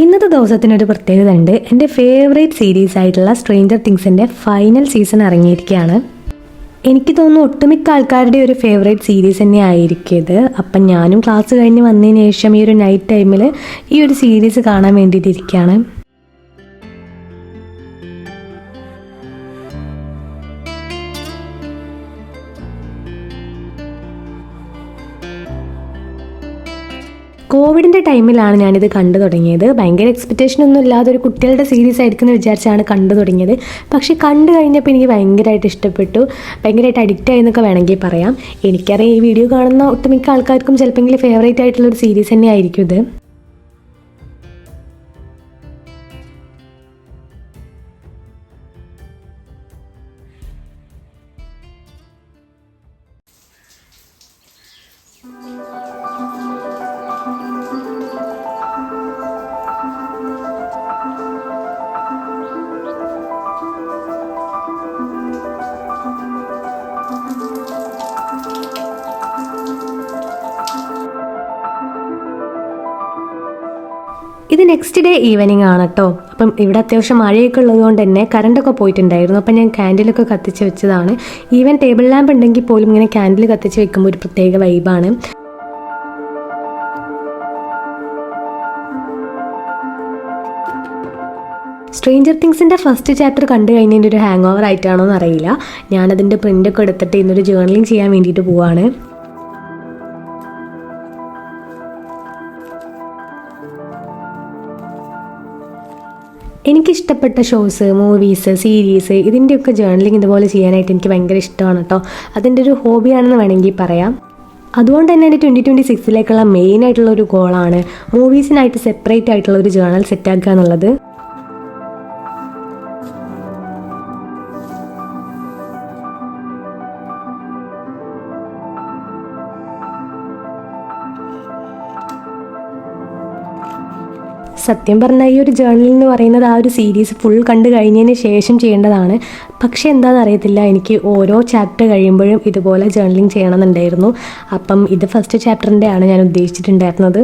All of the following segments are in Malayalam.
ഇന്നത്തെ ദിവസത്തിനൊരു പ്രത്യേകത ഉണ്ട്. എൻ്റെ ഫേവറേറ്റ് സീരീസ് ആയിട്ടുള്ള സ്ട്രേഞ്ചർ തിങ്സിൻ്റെ ഫൈനൽ സീസൺ ഇറങ്ങിയിരിക്കുകയാണ്. എനിക്ക് തോന്നുന്നു ഒട്ടുമിക്ക ആൾക്കാരുടെ ഒരു ഫേവറേറ്റ് സീരീസ് തന്നെ ആയിരിക്കും ഇത്. അപ്പം ഞാനും ക്ലാസ് കഴിഞ്ഞ് വന്നതിന് ശേഷം ഈ ഒരു നൈറ്റ് ടൈമിൽ ഈ ഒരു സീരീസ് കാണാൻ വേണ്ടിയിട്ടിരിക്കുകയാണ്. കോവിഡിൻ്റെ ടൈമിലാണ് ഞാനിത് കണ്ടു തുടങ്ങിയത്. ഭയങ്കര എക്സ്പെക്റ്റേഷൻ ഒന്നും ഇല്ലാതെ ഒരു കുട്ടികളുടെ സീരീസ് ആയിരിക്കും എന്ന് വിചാരിച്ചാണ് കണ്ടു തുടങ്ങിയത്. പക്ഷേ കണ്ടു കഴിഞ്ഞപ്പോൾ എനിക്ക് ഭയങ്കരമായിട്ട് ഇഷ്ടപ്പെട്ടു, ഭയങ്കരമായിട്ട് അഡിക്റ്റ് ആയി എന്നൊക്കെ വേണമെങ്കിൽ പറയാം. എനിക്കറിയാം ഈ വീഡിയോ കാണുന്ന ഒട്ടുമിക്ക ആൾക്കാർക്കും ചിലപ്പോൾ ഫേവറേറ്റ് ആയിട്ടുള്ളൊരു സീരീസ് തന്നെ ആയിരിക്കും ഇത്. ഇത് നെക്സ്റ്റ് ഡേ ഈവനിങ് ആണ് കേട്ടോ. അപ്പം ഇവിടെ അത്യാവശ്യം മഴയൊക്കെ ഉള്ളതുകൊണ്ട് തന്നെ കറണ്ടൊക്കെ പോയിട്ടുണ്ടായിരുന്നു. അപ്പം ഞാൻ ക്യാൻഡിലൊക്കെ കത്തിച്ച് വെച്ചതാണ്. ഈവൻ ടേബിൾ ലാമ്പ് ഉണ്ടെങ്കിൽ പോലും ഇങ്ങനെ ക്യാൻഡിൽ കത്തിച്ച് വെക്കുമ്പോൾ ഒരു പ്രത്യേക വൈബാണ്. സ്ട്രേഞ്ചർ തിങ്സിൻ്റെ ഫസ്റ്റ് ചാപ്റ്റർ കണ്ടു കഴിഞ്ഞതിൻ്റെ ഒരു ഹാങ് ഓവർ ആയിട്ടാണോ എന്ന് അറിയില്ല. ഞാനതിൻ്റെ പ്രിൻ്റൊക്കെ എടുത്തിട്ട് ഇന്നൊരു ജേർണലിങ് ചെയ്യാൻ വേണ്ടിയിട്ട് പോവാണ്. എനിക്കിഷ്ടപ്പെട്ട ഷോസ്, മൂവീസ്, സീരീസ് ഇതിൻ്റെയൊക്കെ ജേർണലിങ് ഇതുപോലെ ചെയ്യാനായിട്ട് എനിക്ക് ഭയങ്കര ഇഷ്ടമാണ് കേട്ടോ. അതിൻ്റെ ഒരു ഹോബിയാണെന്ന് വേണമെങ്കിൽ പറയാം. അതുകൊണ്ട് തന്നെ എൻ്റെ 2026 മെയിൻ ആയിട്ടുള്ള ഒരു ഗോളാണ് മൂവീസിനായിട്ട് സെപ്പറേറ്റ് ആയിട്ടുള്ള ഒരു ജേർണൽ സെറ്റാക്കുക എന്നുള്ളത്. സത്യം പറഞ്ഞാൽ ഈ ഒരു ജേർണൽ എന്ന് പറയുന്നത് ആ ഒരു സീരീസ് ഫുൾ കണ്ടു കഴിഞ്ഞതിന് ശേഷം ചെയ്യേണ്ടതാണ്. പക്ഷേ എന്താണെന്ന് അറിയത്തില്ല, എനിക്ക് ഓരോ ചാപ്റ്റർ കഴിയുമ്പോഴും ഇതുപോലെ ജേർണലിങ് ചെയ്യണമെന്നുണ്ടായിരുന്നു. അപ്പം ഇത് ഫസ്റ്റ് ചാപ്റ്ററിൻ്റെ ആണ് ഞാൻ ഉദ്ദേശിച്ചിട്ടുണ്ടായിരുന്നത്.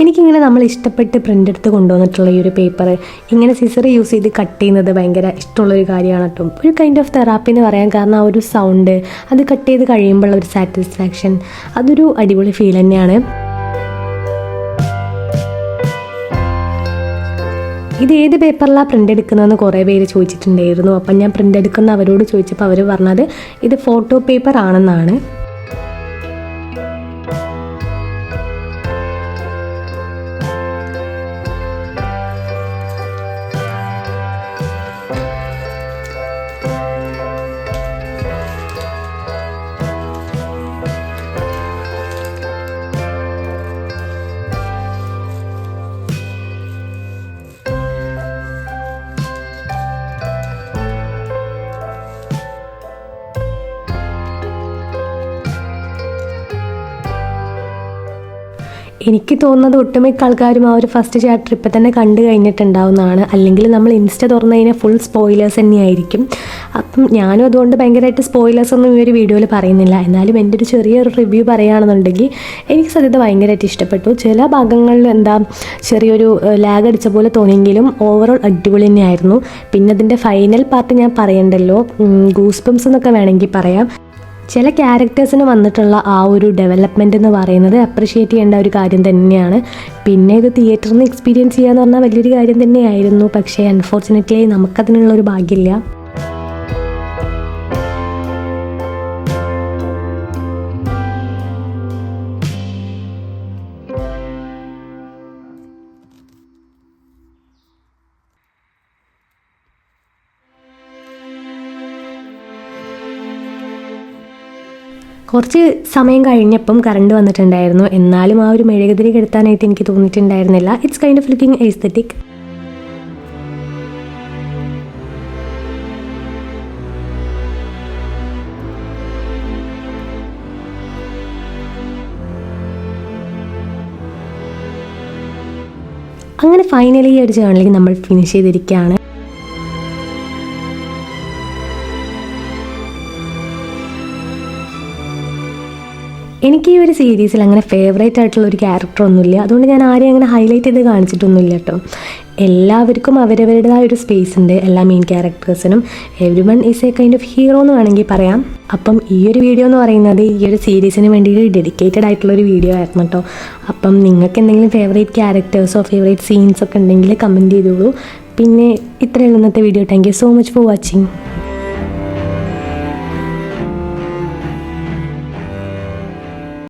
എനിക്കിങ്ങനെ നമ്മൾ ഇഷ്ടപ്പെട്ട് പ്രിൻ്റ് എടുത്ത് കൊണ്ടുവന്നിട്ടുള്ള ഈ ഒരു പേപ്പർ ഇങ്ങനെ സിസർ യൂസ് ചെയ്ത് കട്ട് ചെയ്യുന്നത് ഭയങ്കര ഇഷ്ടമുള്ളൊരു കാര്യമാണ് കേട്ടോ. ഒരു കൈൻഡ് ഓഫ് തെറാപ്പി എന്ന് പറയാൻ കാരണം ആ ഒരു സൗണ്ട്, അത് കട്ട് ചെയ്ത് കഴിയുമ്പോഴുള്ള ഒരു സാറ്റിസ്ഫാക്ഷൻ, അതൊരു അടിപൊളി ഫീൽ തന്നെയാണ്. ഇത് ഏത് പേപ്പറിലാണ് പ്രിൻ്റ് എടുക്കുന്നതെന്ന് കുറേ പേര് ചോദിച്ചിട്ടുണ്ടായിരുന്നു. അപ്പം ഞാൻ പ്രിൻ്റ് എടുക്കുന്ന അവരോട് ചോദിച്ചപ്പോൾ അവർ പറഞ്ഞത് ഇത് ഫോട്ടോ പേപ്പർ ആണെന്നാണ്. എനിക്ക് തോന്നുന്നത് ഒട്ടുമിക്ക ആൾക്കാരും ആ ഒരു ഫസ്റ്റ് ചാപ്റ്റർ ഇപ്പം തന്നെ കണ്ടു കഴിഞ്ഞിട്ടുണ്ടാവുന്നതാണ്. അല്ലെങ്കിൽ നമ്മൾ ഇൻസ്റ്റ തുറന്നു കഴിഞ്ഞാൽ ഫുൾ സ്പോയിലേഴ്സ് തന്നെയായിരിക്കും. അപ്പം ഞാനും അതുകൊണ്ട് ഭയങ്കരമായിട്ട് സ്പോയിലേഴ്സ് ഒന്നും ഈ ഒരു വീഡിയോയിൽ പറയുന്നില്ല. എന്നാലും എൻ്റെ ഒരു ചെറിയൊരു റിവ്യൂ പറയുകയാണെന്നുണ്ടെങ്കിൽ എനിക്ക് സത്യത ഭയങ്കരമായിട്ട് ഇഷ്ടപ്പെട്ടു. ചില ഭാഗങ്ങളിൽ ചെറിയൊരു ലാഗ് അടിച്ച പോലെ തോന്നിയെങ്കിലും ഓവറോൾ അടിപൊളി തന്നെയായിരുന്നു. പിന്നെ അതിൻ്റെ ഫൈനൽ പാർട്ട് ഞാൻ പറയണ്ടല്ലോ, ഗൂസ് ബംസ് എന്നൊക്കെ വേണമെങ്കിൽ പറയാം. ചില ക്യാരക്ടേഴ്സിന് വന്നിട്ടുള്ള ആ ഒരു ഡെവലപ്മെൻറ്റ് എന്ന് പറയുന്നത് അപ്രിഷ്യേറ്റ് ചെയ്യേണ്ട ഒരു കാര്യം തന്നെയാണ്. പിന്നെ ഇത് തിയേറ്ററിൽ നിന്ന് എക്സ്പീരിയൻസ് ചെയ്യുക എന്ന് പറഞ്ഞാൽ വലിയൊരു കാര്യം തന്നെയായിരുന്നു. പക്ഷേ അൺഫോർച്ചുനേറ്റ്ലി നമുക്കതിനുള്ളൊരു ഭാഗ്യമില്ല. കുറച്ച് സമയം കഴിഞ്ഞപ്പം കറണ്ട് വന്നിട്ടുണ്ടായിരുന്നു. എന്നാലും ആ ഒരു മെഴുകുതിരി കെടുത്താനായിട്ട് എനിക്ക് തോന്നിയിട്ടുണ്ടായിരുന്നില്ല. It's kind of looking aesthetic. Finally ഈ ഒരു ജേർണലിങ് നമ്മൾ ഫിനിഷ് ചെയ്തിരിക്കുകയാണ്. എനിക്ക് ഈ ഒരു സീരീസിൽ അങ്ങനെ ഫേവറേറ്റ് ആയിട്ടുള്ള ഒരു ക്യാരക്ടർ ഒന്നുമില്ല. അതുകൊണ്ട് ഞാൻ ആരെയും അങ്ങനെ ഹൈലൈറ്റ് ചെയ്ത് കാണിച്ചിട്ടൊന്നുമില്ല കേട്ടോ. എല്ലാവർക്കും അവരവരുടേതായ ഒരു സ്പേസ് ഉണ്ട്, എല്ലാ മെയിൻ ക്യാരക്ടേഴ്സിനും. Everyone is a kind of hero എന്ന് വേണമെങ്കിൽ പറയാം. അപ്പം ഈ ഒരു വീഡിയോ എന്ന് പറയുന്നത് ഈ ഒരു സീരീസിന് വേണ്ടിയിട്ട് ഡെഡിക്കേറ്റഡ് ആയിട്ടുള്ളൊരു വീഡിയോ ആയിരുന്നു കേട്ടോ. അപ്പം നിങ്ങൾക്ക് എന്തെങ്കിലും ഫേവറേറ്റ് ക്യാരക്ടേഴ്സോ ഫേവറേറ്റ് സീൻസൊക്കെ ഉണ്ടെങ്കിൽ കമൻറ്റ് ചെയ്തോളൂ. പിന്നെ ഇത്രയുള്ള ഇന്നത്തെ video. Thank you so much for watching.